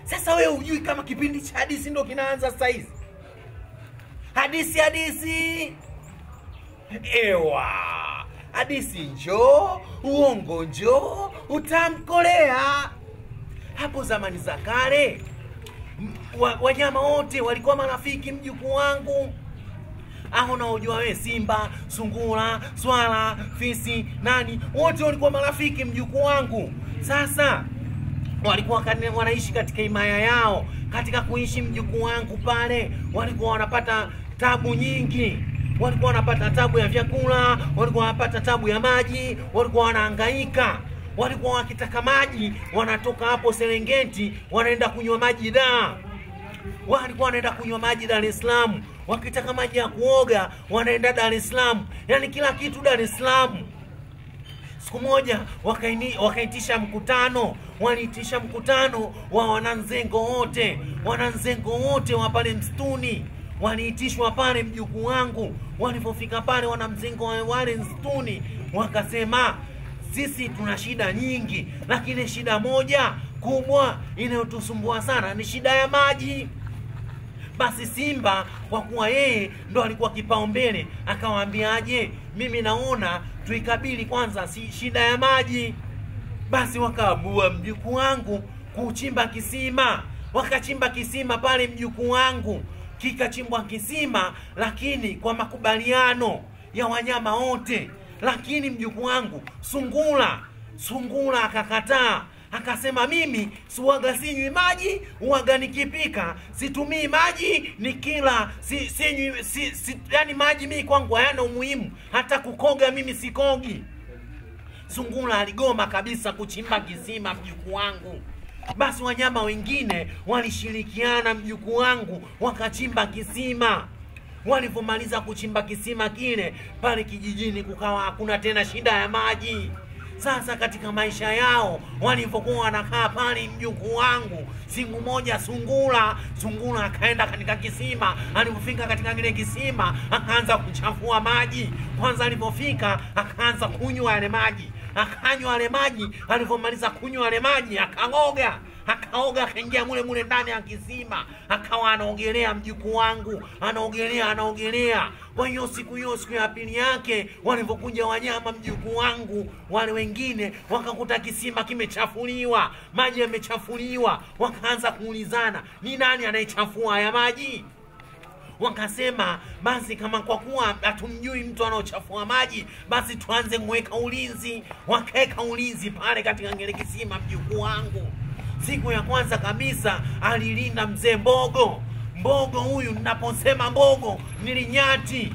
Sasa wewe hujui kama kipindi cha hadithi ndio kinaanza sasa hizi? Hadithi. Ewa. Hadithi njoo, uongo njoo, utamkolea. Hapo zamani za kale wanyama wote walikuwa marafiki mjukuu wangu. Unaojua wewe simba, sungura, swala, fisi, nani, wote walikuwa marafiki mjukuu wangu. Sasa walikuwa wanaishi katika himaya yao. Katika kuishi mjukuu wangu pale, walikuwa wanapata tabu nyingi. Walikuwa wanapata tabu ya vyakula, walikuwa wanapata tabu ya maji, walikuwa wanahangaika. Walikuwa wakitaka maji, wanatoka hapo Serengeti, wanaenda kunywa maji Dar. Walikuwa wanaenda kunywa maji Dar es Salaam. Wakitaka maji ya kuoga, wanaenda Dar es Salaam. Yaani kila kitu Dar es Salaam. Siku moja wakaitisha mkutano. Waliitisha mkutano wa wananzengo wote. Wananzengo wote wa pale msituni. Waliitishwa pale mjukuu wangu. Walipofika pale wanamzengo wale msituni, wakasema sisi tuna shida nyingi, lakini shida moja kubwa inayotusumbua sana ni shida ya maji. Basi Simba kwa kuwa yeye ndo alikuwa kipaumbele, akawaambiaje, mimi naona tuikabili kwanza shida ya maji. Basi wakaabua mjukuu wangu kuchimba kisima. Wakachimba kisima pale mjukuu wangu. Kikachimbwa kisima, lakini kwa makubaliano ya wanyama wote. Lakini mjukuu wangu sungura akakataa. Akasema mimi siwaga sinywi maji, uwaga nikipika situmii maji, nikila yani maji mimi kwangu hayana umuhimu, hata kukoga mimi sikogi. Sungura aligoma kabisa kuchimba kisima mjukuu wangu. Basi wanyama wengine walishirikiana mjukuu wangu, wakachimba kisima. Walipomaliza kuchimba kisima kile, pale kijijini kukawa hakuna tena shida ya maji. Sasa katika maisha yao walipokuwa wanakaa pale mjukuu wangu, siku moja sungura akaenda katika kisima. Alipofika katika kile kisima, akaanza kuchafua maji. Kwanza alipofika akaanza kunywa yale maji. Akanywa yale maji, alipomaliza kunywa yale maji akaoga, akaingia mule ndani ya kisima, akawa anaogelea mjukuu wangu, anaogelea. Kwa hiyo siku ya pili yake walipokuja wanyama mjukuu wangu wale wengine, wakakuta kisima kimechafuliwa, maji yamechafuliwa. Wakaanza kuulizana, ni nani anayechafua haya maji? Wakasema basi kama kwa kuwa hatumjui mtu anaochafua maji, basi tuanze kuweka ulinzi. Wakaeka ulinzi pale katika ngele kisima mjukuu wangu. Siku ya kwanza kabisa alilinda mzee Mbogo. Mbogo huyu, ninaposema Mbogo ni nyati.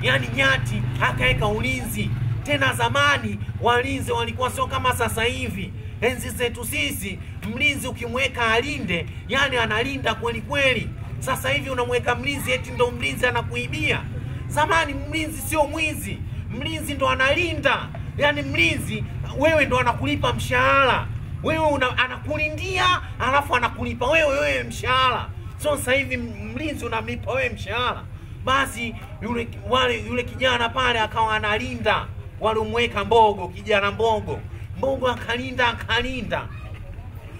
Yaani nyati, akaeka ulinzi. Tena zamani walinzi walikuwa sio kama sasa hivi. Enzi zetu sisi, mlinzi ukimweka alinde, yani analinda kweli kweli. Sasa hivi unamweka mlinzi eti ndo mlinzi anakuibia. Zamani mlinzi sio mwizi. Mlinzi ndo analinda. Yaani mlinzi wewe ndo anakulipa mshahara. Wewe anakulindia, alafu anakulipa wewe mshahara. So sasa hivi mlinzi unamlipa wewe mshahara. Basi yule kijana pale akawa analinda. Walimweka Mbogo, kijana Mbogo. Mbogo akalinda.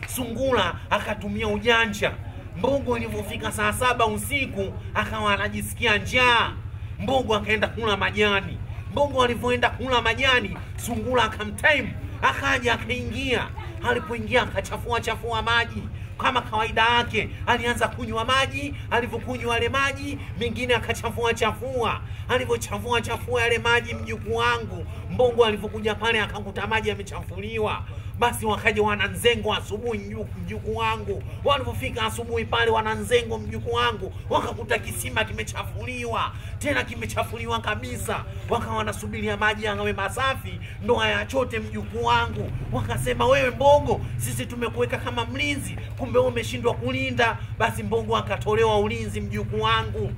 Sungura akatumia ujanja. Mbogo ilipofika saa 7 usiku akawa anajisikia njaa. Mbogo akaenda kula majani. Mbogo alipoenda kula majani, sungura akamtime, akaja akaingia. Alipoingia akachafua maji. Kama kawaida yake, alianza kunywa maji. Alipokunywa yale maji, mengine akachafua. Alipochafua yale maji mjukuu wangu, Mbogo alipokuja pale akakuta maji yamechafuliwa. Basi wakaja wananzengo asubuhi mjukuu wangu. Walipofika asubuhi pale wananzengo mjukuu wangu, wakakuta kisima kimechafuliwa. Tena kimechafuliwa kabisa. Wakawa wanasubiria maji yawe masafi ndo hayachote mjukuu wangu. Wakasema, wewe Mbogo, sisi tumekuweka kama mlinzi, kumbe wewe umeshindwa kulinda. Basi Mbogo akatolewa ulinzi mjukuu wangu.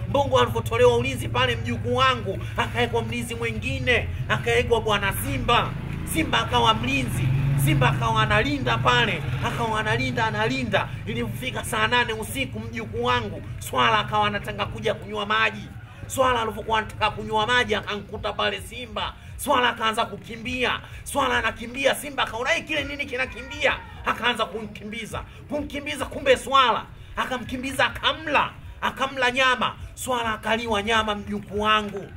Mbogo alipotolewa ulinzi pale mjukuu wangu, akaekwa mlinzi mwingine, akaekwa bwana Simba. Simba akawa mlinzi. Simba akawa analinda pale, akawa analinda. Ilipofika saa 8 usiku mjukuu wangu, swala akawa anataka kuja kunywa maji. Swala alipokuwa anataka kunywa maji akankuta pale Simba. Swala akaanza kukimbia. Swala anakimbia, simba akaona kile nini kinakimbia, akaanza kumkimbiza, kumbe swala akamkimbiza, akamla nyama. Swala akaliwa nyama mjukuu wangu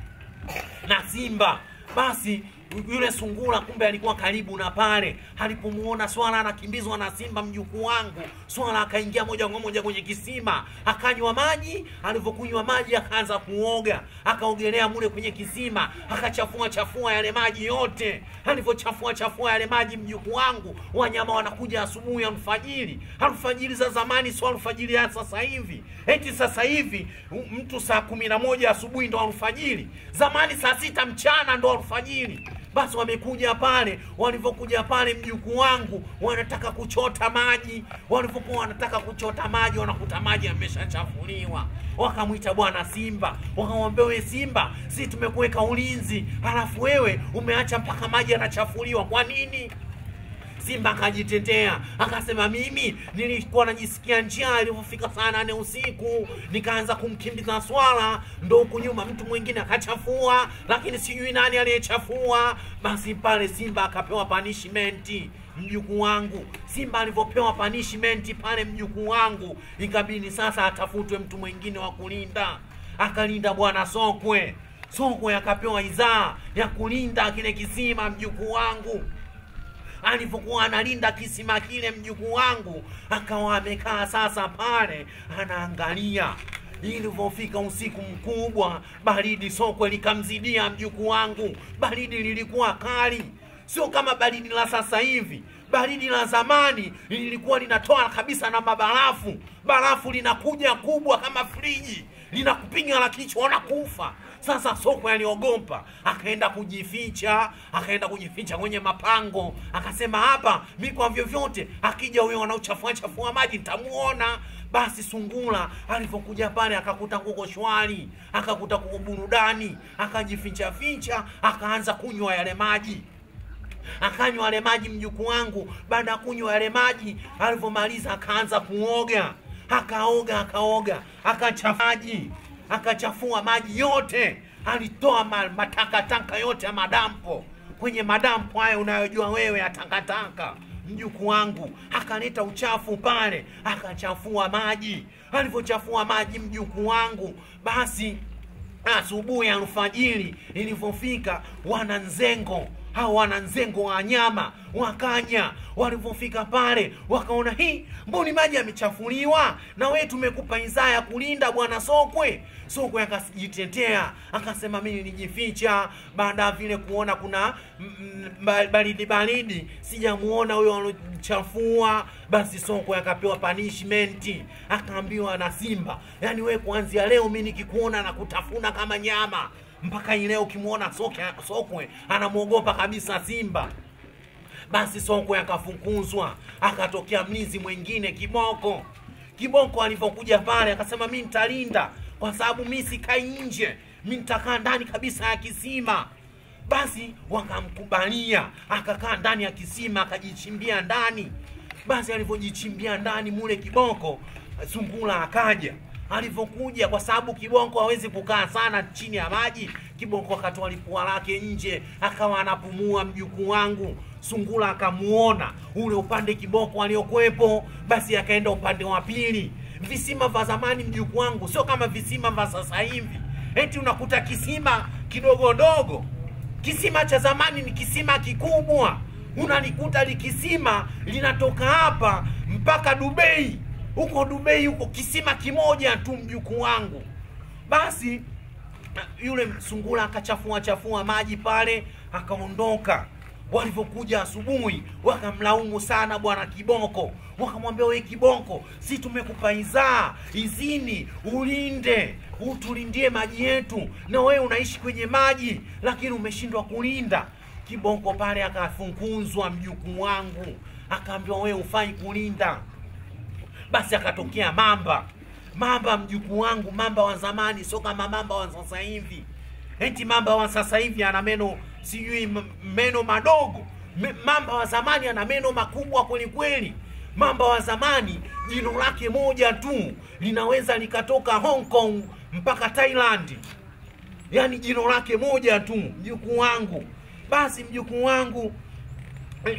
na simba. Basi yule sungura kumbe alikuwa karibu na pale. Alipomuona swala anakimbizwa na simba mjukuu wangu, swala akaingia moja kwa moja kwenye kisima, akanywa maji. Alivyokunywa maji akaanza kuoga, akaogelea mule kwenye kisima, akachafua yale maji yote. Alivyochafua yale maji mjukuu wangu, wanyama wanakuja asubuhi alfajiri za zamani, sio alfajiri ya sasa hivi. Eti sasa hivi mtu saa 11 asubuhi ndo alfajiri, zamani saa 6 mchana ndo alfajiri. Basi wamekuja pale, walivyokuja pale mjukuu wangu wanataka kuchota maji. Walivyokuwa wanataka kuchota maji, wanakuta maji yameshachafuliwa. Wakamwita bwana simba, wakamwambia wewe simba, sisi tumekuweka ulinzi, halafu wewe umeacha mpaka maji yanachafuliwa, kwa nini? Simba akajitetea, akasema mimi nilikuwa najisikia njaa ilipofika saa 8 usiku, nikaanza kumkimbiza swala, ndo huku nyuma mtu mwingine akachafua, lakini sijui nani aliyechafua. Basi pale simba akapewa punishment mjukuu wangu. Simba alivyopewa punishment pale mjukuu wangu, ikabidi sasa atafutwe mtu mwingine wa kulinda. Akalinda bwana Sokwe akapewa idhaa ya kulinda kile kisima mjukuu wangu. Alipokuwa analinda kisima kile mjukuu wangu, akawa amekaa sasa pale anaangalia. Ilipofika usiku mkubwa, baridi Sokwe likamzidia mjukuu wangu. Baridi lilikuwa kali, sio kama baridi la sasa hivi. Baridi la zamani lilikuwa linatoa kabisa na mabarafu. Barafu linakuja kubwa kama friji, linakupiga la kichwa unakufa. Sasa Sokwe aliogopa, akaenda kujificha kwenye mapango. Akasema hapa mimi kwa vyovyote akija huyo anaochafua maji nitamuona. Basi sungura alipokuja pale akakuta kuko shwari, akakuta kuko burudani, akajificha, akaanza kunywa yale maji. Akanywa yale maji mjukuu wangu. Baada ya kunywa yale maji, alipomaliza akaanza kuoga. Akaoga, akachafua maji yote. Alitoa matakataka yote ya madampo. Kwenye madampo haya unayojua wewe ya takataka mjukuu wangu, akaleta uchafu pale, akachafua maji. Alivyochafua maji mjukuu wangu, basi asubuhi ya alfajiri ilipofika, wananzengo wa nyama wakanya. Walipofika pale wakaona mbona maji yamechafuliwa, na wewe tumekupa idhaa ya kulinda bwana Sokwe. Sokwe akajitetea, akasema mimi nilijificha, baada vile kuona kuna baridi sijamuona huyo alochafua. Basi Sokwe akapewa punishment, akaambiwa na simba, yani wewe kuanzia leo mimi nikikuona na kutafuna kama nyama. Mpaka leo ukimuona Sokwe anamuogopa kabisa simba. Basi Sokwe akafukuzwa, akatokea mlinzi mwingine Kiboko alipokuja pale akasema mimi nitalinda, kwa sababu mimi sikai nje, mimi nitakaa ndani kabisa ya kisima. Basi wakamkubalia, akakaa ndani ya kisima, akajichimbia ndani. Basi alipojichimbia ndani mule Kiboko, sungura akaja. Alipokuja, kwa sababu Kiboko hawezi kukaa sana chini ya maji, Kiboko akatoa lipua lake nje, akawa anapumua mjukuu wangu. Sungura akamuona ule upande Kiboko aliokuepo, basi akaenda upande wa pili. Visima vya zamani mjukuu wangu sio kama visima vya sasa hivi. Eti unakuta kisima kidogo. Kisima cha zamani ni kisima kikubwa. Unalikuta likisima linatoka hapa mpaka Dubai. Huko Dubai huko kisima kimoja tu mjukuu wangu. Basi yule sungura akachafua maji pale, akaondoka. Walipokuja asubuhi wakamlaumu sana bwana Kiboko. Wakamwambia wewe Kiboko, si tumekupa izini ulinde, utulindie maji yetu, na wewe unaishi kwenye maji lakini umeshindwa kulinda. Kiboko pale akafukuzwa mjukuu wangu, akaambiwa wewe hufai kulinda. Basi akatokea mamba mjukuu wangu, mamba wa zamani, sio kama mamba wa sasa hivi. Eti mamba wa sasa hivi ana meno madogo. Mamba wa zamani ana meno makubwa kweli. Mamba wa zamani jino lake moja tu linaweza likatoka Hong Kong mpaka Thailand. Yani jino lake moja tu mjukuu wangu. Basi mjukuu wangu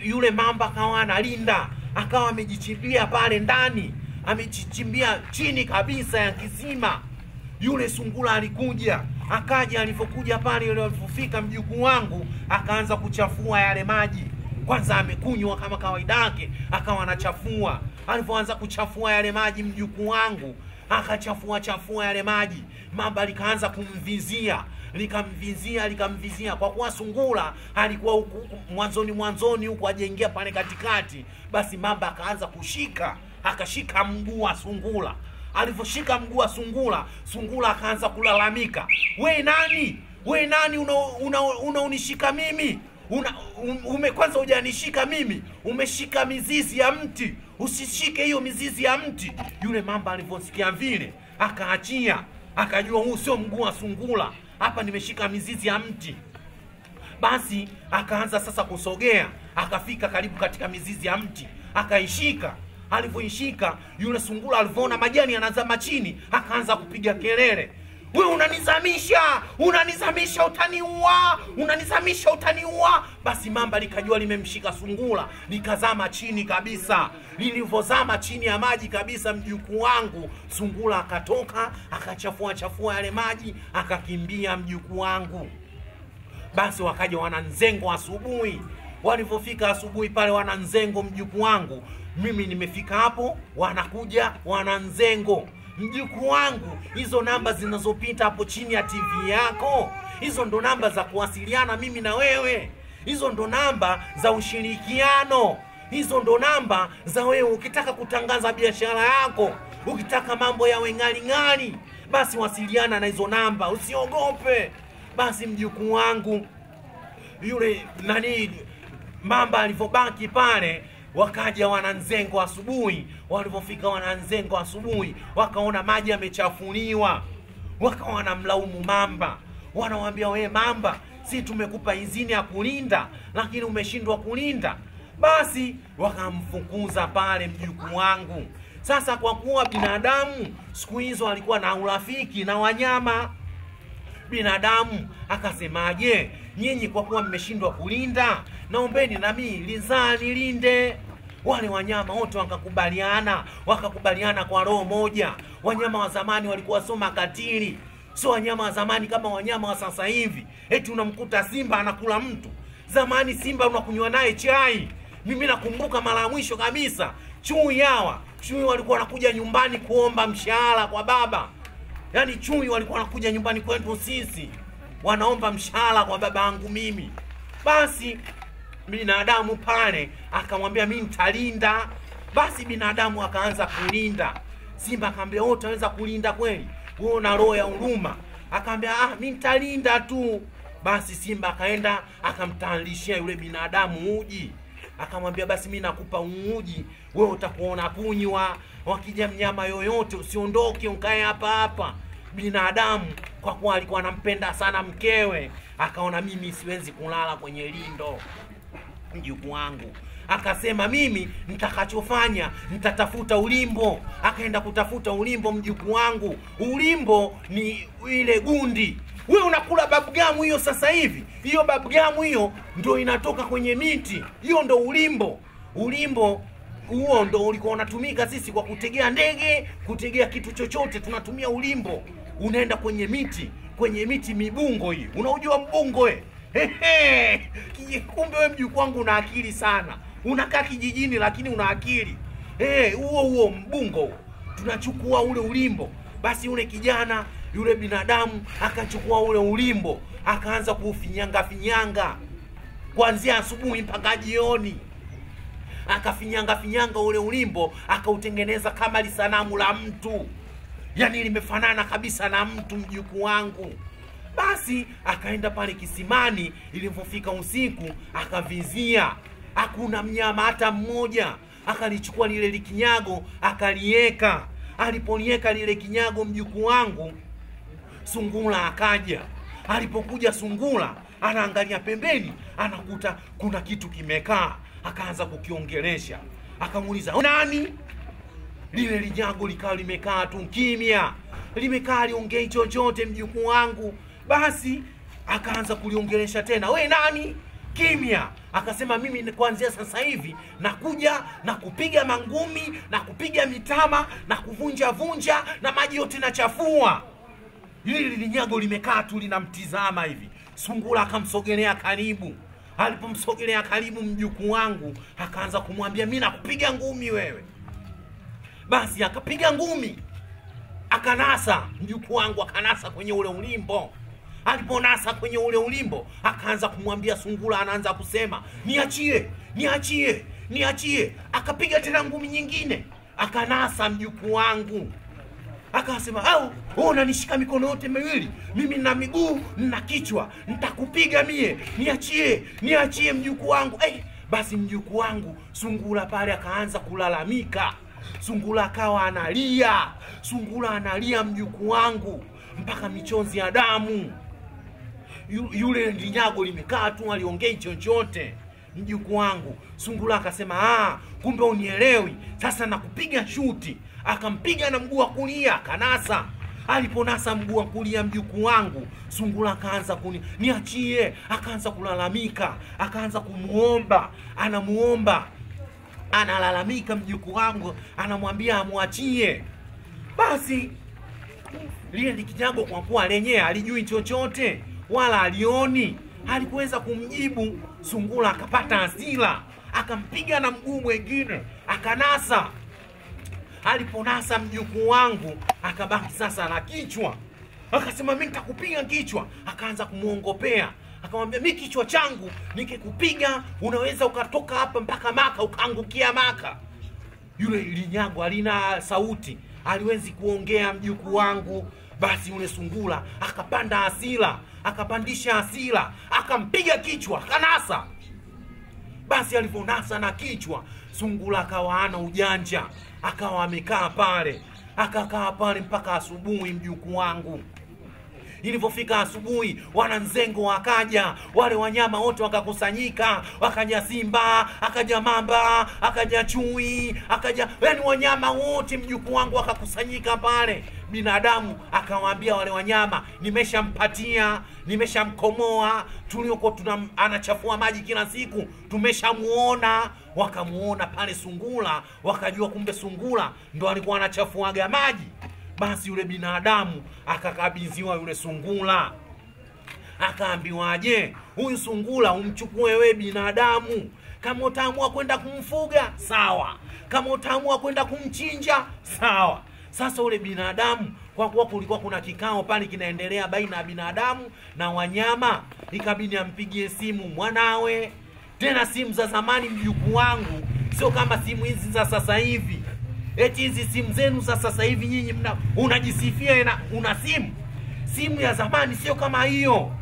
yule mamba akawa analinda, akawa amejichimbia pale ndani, amejichimbia chini kabisa ya kisima. Yule sungura alikuja, akaja, alipokuja pale, yule alipofika mjukuu wangu akaanza kuchafua yale maji. Kwanza amekunywa kama kawaida yake, akawa anachafua. Alipoanza kuchafua yale maji mjukuu wangu, akachafua yale maji, mamba likaanza kumvizia, likamvizia. Kwa kuwa sungura alikuwa huku mwanzoni huku hajaingia pale katikati, basi mamba akaanza akashika mguu wa sungura. Aliposhika mguu wa sungura akaanza kulalamika, we nani unaunishika mimi? Kwanza hujanishika mimi, umeshika mizizi ya mti, usishike hiyo mizizi ya mti. Yule mamba alivyosikia vile akaachia, akajua huu sio mguu wa sungura, hapa nimeshika mizizi ya mti. Basi akaanza sasa kusogea, akafika karibu katika mizizi ya mti, akaishika. Alivyoishika, yule sungura alivyoona majani yanazama chini, akaanza kupiga kelele, we unanizamisha, utaniua. Basi mamba likajua limemshika sungura, likazama chini kabisa. Lilivyozama chini ya maji kabisa mjukuu wangu, sungura akatoka, akachafua yale maji, akakimbia mjukuu wangu. Basi wakaja wananzengo asubuhi. Walipofika asubuhi pale wananzengo mjukuu wangu, mimi nimefika hapo, wanakuja wananzengo. Mjukuu wangu, hizo namba zinazopita hapo chini ya TV yako, hizo ndo namba za kuwasiliana mimi na wewe. Hizo ndo namba za ushirikiano. Hizo ndo namba za wewe ukitaka kutangaza biashara yako, ukitaka mambo yawe ng'ali, basi wasiliana na hizo namba, usiogope. Basi mjukuu wangu, yule mamba alivyobaki pale, wakaja wananzengo asubuhi. Walipofika wananzengo asubuhi, wakaona maji yamechafuliwa, wakawa wanamlaumu mamba. Wanamwambia, we mamba, si tumekupa idhini ya kulinda, lakini umeshindwa kulinda. Basi wakamfukuza pale mjukuu wangu. Sasa kwa kuwa binadamu siku hizo alikuwa na urafiki na wanyama, binadamu akasemaje, nyinyi kwa kuwa mmeshindwa kulinda, naombeni na mimi nilinde. Wale wanyama wote wakakubaliana kwa roho moja. Wanyama wa zamani walikuwa soma katili, sio wanyama wa zamani kama wanyama wa sasa hivi. Eti unamkuta simba anakula mtu. Zamani simba unakunywa naye chai. Mimi nakumbuka mara ya mwisho kabisa, chui walikuwa wanakuja nyumbani kuomba mshahara kwa baba. Yaani chui walikuwa wanakuja nyumbani kwetu sisi, wanaomba mshahara kwa baba yangu mimi. Basi binadamu pale akamwambia mimi nitalinda. Basi binadamu akaanza kulinda. Simba akamwambia, wewe utaweza kulinda kweli? Wewe una roho ya huruma. Akamwambia, mimi nitalinda tu. Basi simba akaenda akamtayarishia yule binadamu uji. Akamwambia, basi mimi nakupa uji, wewe utakuona kunywa. Wakija mnyama yoyote usiondoke, ukae hapa. Binadamu kwa kuwa alikuwa anampenda sana mkewe, akaona mimi siwezi kulala kwenye lindo. Mjukuu wangu akasema, mimi nitakachofanya nitatafuta ulimbo. Akaenda kutafuta ulimbo mjukuu wangu. Ulimbo ni ile gundi. Wewe unakula babugamu hiyo sasa hivi. Hiyo babugamu hiyo ndio inatoka kwenye miti. Hiyo ndio ulimbo. Ulimbo huo ndio ulikuwa unatumika sisi kwa kutegea ndege, kutegea kitu chochote, tunatumia ulimbo. Unaenda kwenye miti mibungo hii. Unaujua mbungo wewe? Kumbe wewe mjukuu wangu una akili sana. Unakaa kijijini lakini una akili. Huo mbungo. Tunachukua ule ulimbo. Basi yule kijana, yule binadamu akachukua ule ulimbo, akaanza kuufinyanga kuanzia asubuhi mpaka jioni. Akafinyanga ule ulimbo, akautengeneza kama lisanamu la mtu. Yaani limefanana kabisa na mtu mjukuu wangu. Basi akaenda pale kisimani. Ilipofika usiku akavizia, hakuna mnyama hata mmoja. Akalichukua lile likinyago akalieka. Alipolieka lile kinyago mjukuu wangu, sungura akaja. Alipokuja sungura, anaangalia pembeni, anakuta kuna kitu kimekaa. Akaanza kukiongelesha. Akamuuliza, nani? Lile linyago likawa limekaa tu kimya. Limekaa liongei chochote mjukuu wangu. Basi akaanza kuliongelesha tena, we nani? kimya. Akasema mimi kuanzia sasa hivi nakuja na kupiga mangumi na kupiga mitama na kuvunja vunja na maji yote nachafua. Hili linyago limekaa tu linamtizama hivi. Sungura akamsogelea karibu. Alipomsogelea karibu mjukuu wangu akaanza kumwambia mimi nakupiga ngumi wewe. Basi akapiga ngumi. Akanasa mjukuu wangu, akanasa kwenye ule ulimbo. Aliponasa kwenye ule ulimbo akaanza kumwambia sungura, anaanza kusema niachie, niachie, niachie. Akapiga tena ngumi nyingine, akanasa mjukuu wangu. Akasema au unanishika mikono yote miwili, mimi na miguu na kichwa, nitakupiga mie, niachie, niachie mjukuu wangu. Basi mjukuu wangu sungura pale akaanza kulalamika. Sungura akawa analia, sungura analia mjukuu wangu mpaka michonzi ya damu. Yule linyago limekaa tu, aliongei chochote mjukuu wangu. Sungura akasema kumbe unielewi, sasa nakupiga shuti. Akampiga na mguu wa kulia, kanasa. Aliponasa mguu wa kulia mjukuu wangu, sungura akaanza niachie, akaanza kulalamika, akaanza kumuomba, anamuomba, analalamika mjukuu wangu, anamwambia amwachie. Basi lile likinyago kwa kuwa lenyewe alijui chochote wala alioni, halikuweza kumjibu. Sungura akapata hasira, akampiga na mguu mwingine, akanasa. Aliponasa mjukuu wangu akabaki sasa na kichwa. Akasema mimi nitakupiga kichwa. Akaanza kumuongopea, akamwambia mimi kichwa changu nikikupiga unaweza ukatoka hapa mpaka Maka, ukaangukia Maka. Yule linyago alina sauti, aliwezi kuongea mjukuu wangu. Basi yule sungura akapanda hasira, akapandisha hasira, akampiga kichwa, kanasa. Basi aliponasa na kichwa, sungura akawa hana ujanja, akawa amekaa pale, akakaa pale mpaka asubuhi mjukuu wangu. Ilipofika asubuhi, wananzengo wakaja, wale wanyama wote wakakusanyika, wakaja simba, akaja mamba, akaja chui, akaja yani wanyama wote mjukuu wangu wakakusanyika pale. Binadamu akawaambia wale wanyama, nimeshampatia, nimeshamkomoa, tulioko anachafua maji kila siku, tumeshamuona. Wakamuona pale sungura, wakajua kumbe sungura ndo alikuwa anachafuaga maji. Basi yule binadamu akakabidhiwa yule sungura. Akaambiwaje, huyu sungura umchukue wewe binadamu. Kama utaamua kwenda kumfuga, sawa. Kama utaamua kwenda kumchinja, sawa. Sasa ule binadamu, kwa kuwa kulikuwa kuna kikao pale kinaendelea baina ya binadamu na wanyama, ikabidi ampigie simu mwanawe. Tena simu za zamani mjukuu wangu, sio kama simu hizi za sasa hivi. Eti hizi simu zenu za sasa hivi nyinyi unajisifia una simu. Simu ya zamani sio kama hiyo.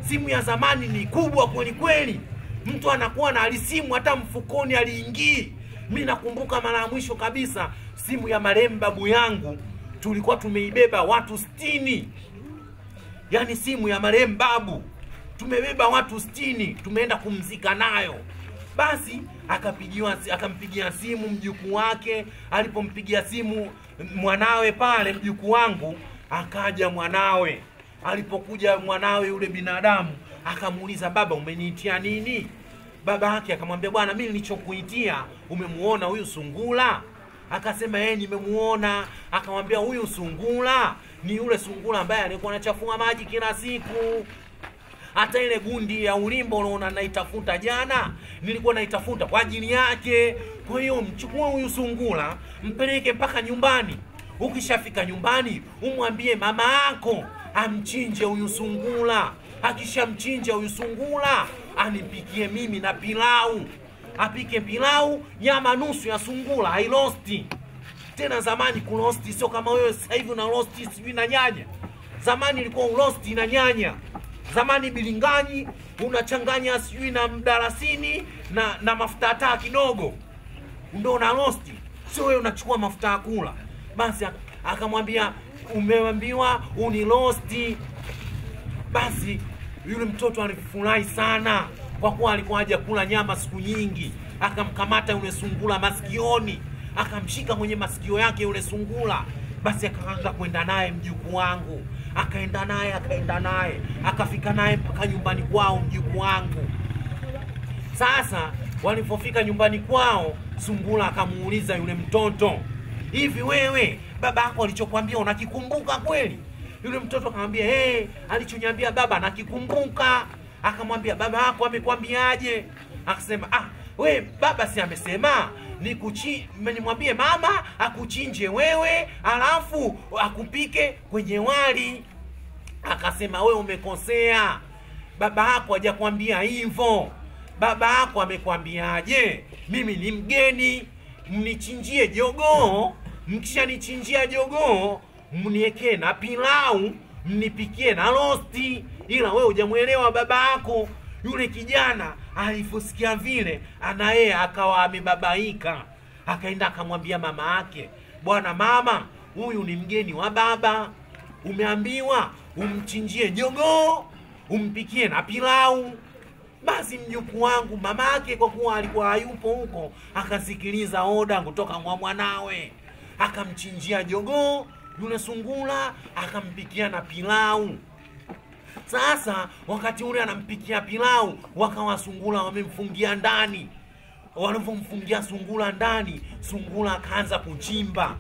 Simu ya zamani ni kubwa kweli kweli. Mtu anakuwa na alisimu hata mfukoni aliingii. Mimi nakumbuka mara ya mwisho kabisa simu ya marehemu babu yangu tulikuwa tumeibeba watu 60. Yaani simu ya marehemu babu tumebeba watu 60, tumeenda kumzika nayo. Basi akampigia simu mjukuu wake. Alipompigia simu mwanawe pale mjukuu wangu, akaja mwanawe. Alipokuja mwanawe yule binadamu akamuuliza, baba umeniitia nini? Baba yake akamwambia, bwana mimi nilichokuitia, umemuona huyu sungura? Akasema nimemuona. Akamwambia, huyu sungura ni yule sungura ambaye alikuwa anachafua maji kila siku. Hata ile gundi ya ulimbo unaona naitafuta jana, nilikuwa naitafuta kwa ajili yake. Kwa hiyo mchukue huyu sungura, mpeleke mpaka nyumbani. Ukishafika nyumbani, umwambie mama yako amchinje huyu sungura. Akishamchinja huyu sungura, anipikie mimi na pilau. Apike pilau, nyama nusu ya sungura, hairosti. Tena zamani kurosti sio kama wewe sasa hivi una rosti sijui na nyanya. Zamani ilikuwa urosti na nyanya. Zamani bilingani unachanganya sijui na mdalasini na mafuta taa kidogo, ndio una rosti. Sio wewe unachukua mafuta ya kula. Basi akamwambia, umeambiwa unirosti. Basi yule mtoto alifurahi sana kwa kuwa alikuwa haja kula nyama siku nyingi. Akamkamata yule sungura masikioni, akamshika kwenye masikio yake yule sungura. Basi akaanza kwenda naye mjukuu wangu. Akaenda naye, akafika naye mpaka nyumbani kwao mjukuu wangu. Sasa walipofika nyumbani kwao, Sungura akamuuliza yule mtoto, hivi wewe baba yako alichokuambia unakikumbuka kweli? Yule mtoto akamwambia, alichoniambia baba nakikumbuka. Akamwambia, baba yako amekwambiaje? Akasema, we baba si amesema nimwambie mama akuchinje wewe alafu akupike kwenye wali. Akasema, wewe umekosea, baba yako hajakwambia hivyo. Baba yako amekwambiaje? Mimi ni mgeni, mnichinjie jogoo, mkishanichinjia jogoo mniwekee na pilau, mnipikie na rosti. Ila wewe hujamuelewa baba yako. Yule kijana aliposikia vile, ana yeye akawa amebabaika. Akaenda akamwambia mama yake, bwana mama, huyu ni mgeni wa baba, umeambiwa umchinjie jogoo, umpikie na pilau. Basi mjukuu wangu, mama yake kwa kuwa alikuwa hayupo huko, akasikiliza oda kutoka kwa mwanawe, akamchinjia jogoo yule Sungura, akampikia na pilau. Sasa wakati ule anampikia pilau, wakawa Sungura wamemfungia ndani. Walipomfungia Sungura ndani, Sungura akaanza kuchimba.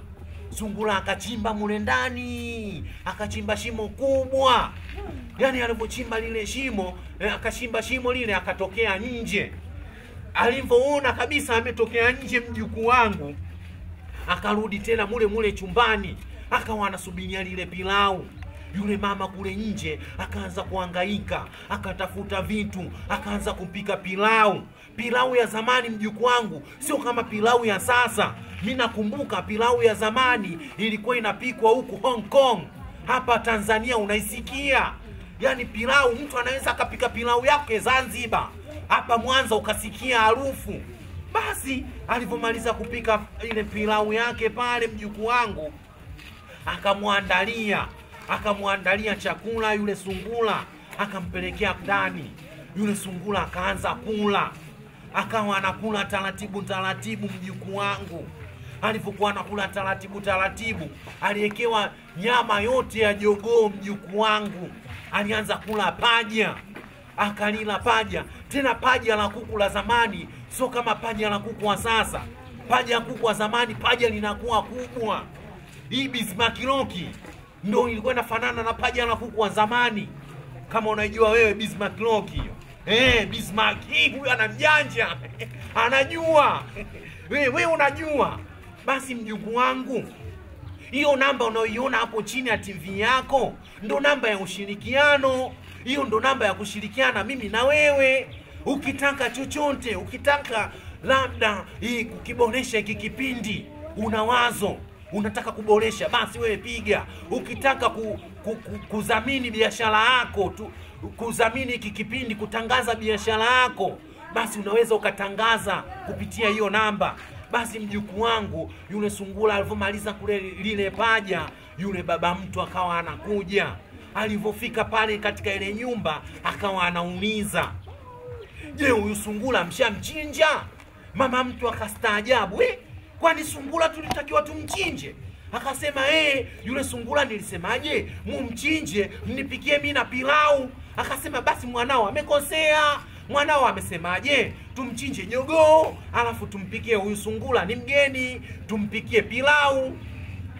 Sungura akachimba mule ndani, akachimba shimo kubwa. Yaani alipochimba lile shimo, akachimba shimo lile, akatokea nje. Alivyoona kabisa ametokea nje mjukuu wangu, akarudi tena mule chumbani, akawa anasubiria lile pilau. Yule mama kule nje akaanza kuhangaika, akatafuta vitu, akaanza kupika pilau. Pilau ya zamani mjukuu wangu, sio kama pilau ya sasa. Mimi nakumbuka pilau ya zamani ilikuwa inapikwa huku Hong Kong. Hapa Tanzania unaisikia. Yaani pilau, mtu anaweza akapika pilau yake Zanzibar, hapa Mwanza ukasikia harufu. Basi alipomaliza kupika ile pilau yake pale, mjukuu wangu akamwandalia chakula yule Sungura, akampelekea ndani. Yule Sungura akaanza kula, akawa anakula taratibu mjukuu wangu. Alipokuwa anakula taratibu, aliwekewa nyama yote ya jogoo mjukuu wangu. Alianza kula paja, akalila paja, tena paja la kuku la zamani, sio kama paja la kuku wa sasa. Paja la kuku wa zamani, paja linakuwa kubwa. Hii Bismarck ndio ilikuwa inafanana na paja la kuku wa zamani. Kama unajua wewe Bismarck hiyo. Bismarck huyu ana mjanja. Anajua. Wewe unajua. Basi mjukuu wangu, hiyo namba unaoiona hapo chini ya TV yako ndo namba ya ushirikiano. Hiyo ndo namba ya kushirikiana mimi na wewe. Ukitaka chochote, ukitaka labda kukiboresha hiki kipindi, una wazo, unataka kuboresha, basi wewe piga. Ukitaka kudhamini biashara yako, kudhamini hiki kipindi, kutangaza biashara yako, basi unaweza ukatangaza kupitia hiyo namba. Basi mjukuu wangu, yule Sungura alipomaliza kule lile paja, yule baba mtu akawa anakuja. Alipofika pale katika ile nyumba, akawa anauliza, je, huyu Sungura mshamchinja? Mama mtu akastaajabu, kwani Sungura tulitakiwa tumchinje? Akasema, yule Sungura nilisemaje? Mumchinje, mnipikie mimi na pilau. Akasema, basi mwanao amekosea. Mwanao amesemaje? Tumchinje jogoo, alafu tumpikie huyu Sungura, ni mgeni, tumpikie pilau.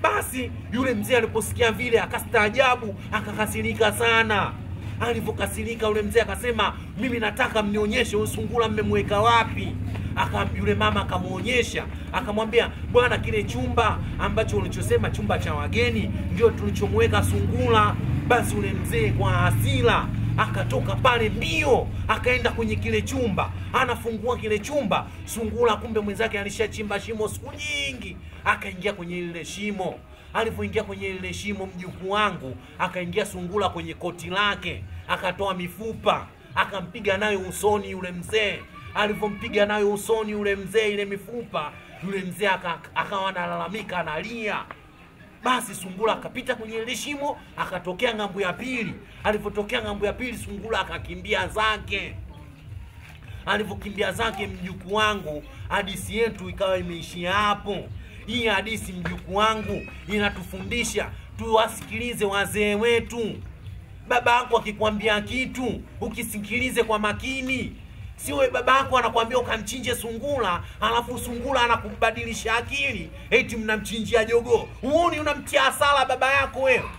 Basi yule mzee aliposikia vile akastaajabu, akakasirika sana. Alipokasirika yule mzee akasema, mimi nataka mnionyeshe huyu Sungura mmemweka wapi. Yule mama akamuonyesha, akamwambia, bwana, kile chumba ambacho ulichosema chumba cha wageni ndio tulichomweka Sungura. Basi yule mzee kwa hasira akatoka pale mbio, akaenda kwenye kile chumba. Anafungua kile chumba, Sungura kumbe mwenzake alishachimba shimo siku nyingi. Akaingia kwenye ile shimo. Alipoingia kwenye ile shimo, mjukuu wangu, akaingia Sungura kwenye koti lake, akatoa mifupa, akampiga nayo usoni yule mzee. Alipompiga nayo usoni yule mzee ile mifupa, yule mzee akawa analalamika, analia. Basi Sungura akapita kwenye ile shimo, akatokea ngambo ya pili. Alipotokea ngambo ya pili, Sungura akakimbia zake. Alipokimbia zake, mjukuu wangu, hadithi yetu ikawa imeishia hapo. Hii hadithi mjukuu wangu inatufundisha tuwasikilize wazee wetu. Baba yako akikwambia kitu, ukisikilize kwa makini. Siwe baba yako anakuambia ukamchinje sungura, alafu sungura anakubadilisha akili, eti mnamchinjia jogoo. Uone unamtia hasara baba yako wewe.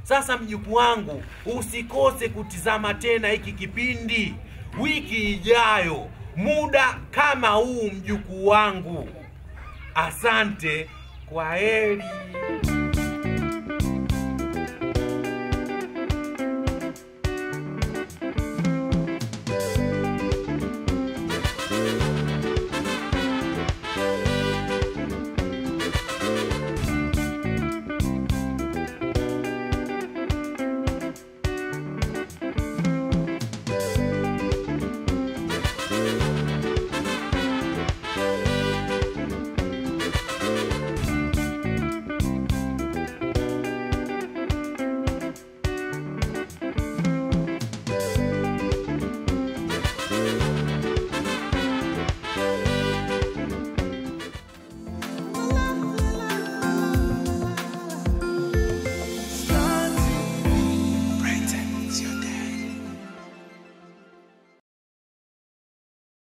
Sasa mjukuu wangu, usikose kutizama tena hiki kipindi wiki ijayo, muda kama huu mjukuu wangu. Asante, kwaheri.